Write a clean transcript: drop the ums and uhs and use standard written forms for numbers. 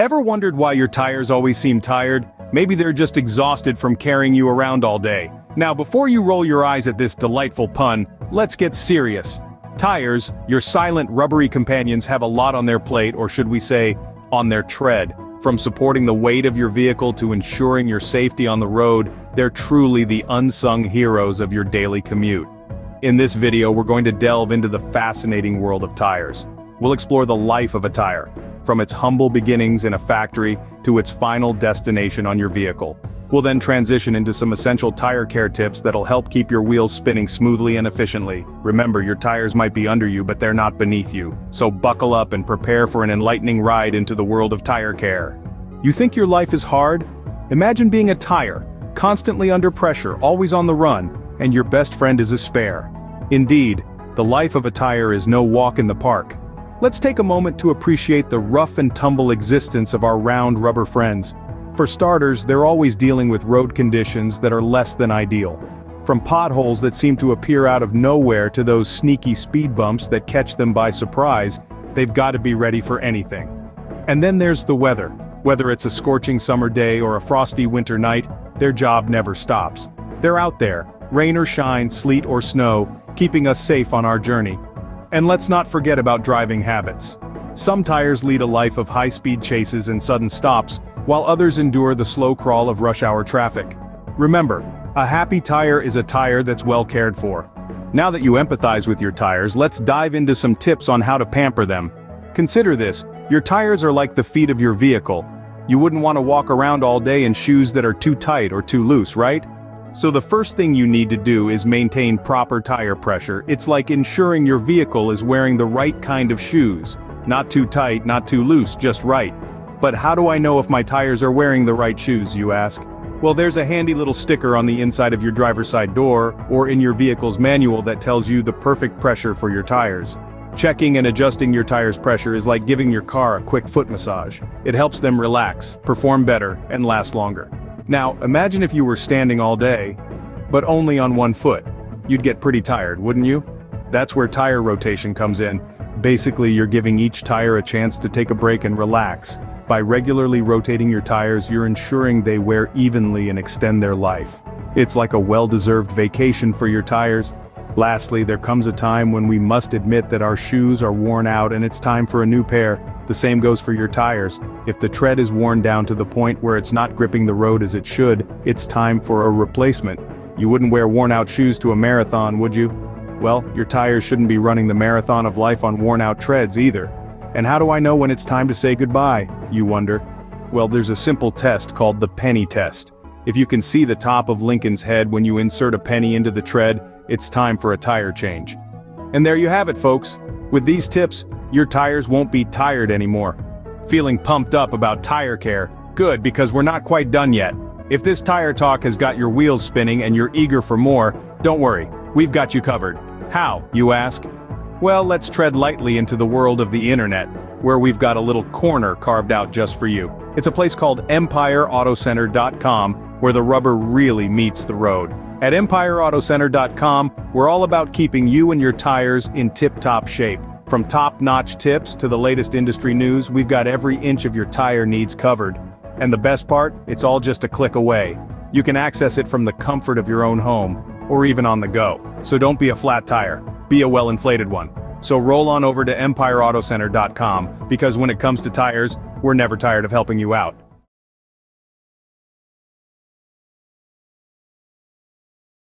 Ever wondered why your tires always seem tired? Maybe they're just exhausted from carrying you around all day. Now before you roll your eyes at this delightful pun, let's get serious. Tires, your silent rubbery companions, have a lot on their plate, or should we say, on their tread. From supporting the weight of your vehicle to ensuring your safety on the road, they're truly the unsung heroes of your daily commute. In this video we're going to delve into the fascinating world of tires. We'll explore the life of a tire, from its humble beginnings in a factory to its final destination on your vehicle. We'll then transition into some essential tire care tips that'll help keep your wheels spinning smoothly and efficiently. Remember, your tires might be under you, but they're not beneath you. So buckle up and prepare for an enlightening ride into the world of tire care. You think your life is hard? Imagine being a tire, constantly under pressure, always on the run, and your best friend is a spare. Indeed, the life of a tire is no walk in the park. Let's take a moment to appreciate the rough and tumble existence of our round rubber friends. For starters, they're always dealing with road conditions that are less than ideal. From potholes that seem to appear out of nowhere to those sneaky speed bumps that catch them by surprise, they've got to be ready for anything. And then there's the weather. Whether it's a scorching summer day or a frosty winter night, their job never stops. They're out there, rain or shine, sleet or snow, keeping us safe on our journey. And let's not forget about driving habits. Some tires lead a life of high-speed chases and sudden stops, while others endure the slow crawl of rush hour traffic. Remember, a happy tire is a tire that's well cared for. Now that you empathize with your tires, let's dive into some tips on how to pamper them. Consider this, your tires are like the feet of your vehicle. You wouldn't want to walk around all day in shoes that are too tight or too loose, right? So the first thing you need to do is maintain proper tire pressure. It's like ensuring your vehicle is wearing the right kind of shoes. Not too tight, not too loose, just right. But how do I know if my tires are wearing the right shoes, you ask? Well, there's a handy little sticker on the inside of your driver's side door, or in your vehicle's manual that tells you the perfect pressure for your tires. Checking and adjusting your tires' pressure is like giving your car a quick foot massage. It helps them relax, perform better, and last longer. Now, imagine if you were standing all day, but only on one foot. You'd get pretty tired, wouldn't you? That's where tire rotation comes in. Basically, you're giving each tire a chance to take a break and relax. By regularly rotating your tires, you're ensuring they wear evenly and extend their life. It's like a well-deserved vacation for your tires. Lastly, there comes a time when we must admit that our shoes are worn out and it's time for a new pair. The same goes for your tires. If the tread is worn down to the point where it's not gripping the road as it should, it's time for a replacement. You wouldn't wear worn-out shoes to a marathon, would you? Well, your tires shouldn't be running the marathon of life on worn-out treads either. And how do I know when it's time to say goodbye, you wonder? Well, there's a simple test called the penny test. If you can see the top of Lincoln's head when you insert a penny into the tread, it's time for a tire change. And there you have it, folks. With these tips, your tires won't be tired anymore. Feeling pumped up about tire care? Good, because we're not quite done yet. If this tire talk has got your wheels spinning and you're eager for more, don't worry, we've got you covered. How, you ask? Well, let's tread lightly into the world of the internet, where we've got a little corner carved out just for you. It's a place called EmpireAutoCenter.com, where the rubber really meets the road. At EmpireAutoCenter.com, we're all about keeping you and your tires in tip-top shape. From top-notch tips to the latest industry news, we've got every inch of your tire needs covered. And the best part? It's all just a click away. You can access it from the comfort of your own home, or even on the go. So don't be a flat tire. Be a well-inflated one. So roll on over to EmpireAutoCenter.com, because when it comes to tires, we're never tired of helping you out.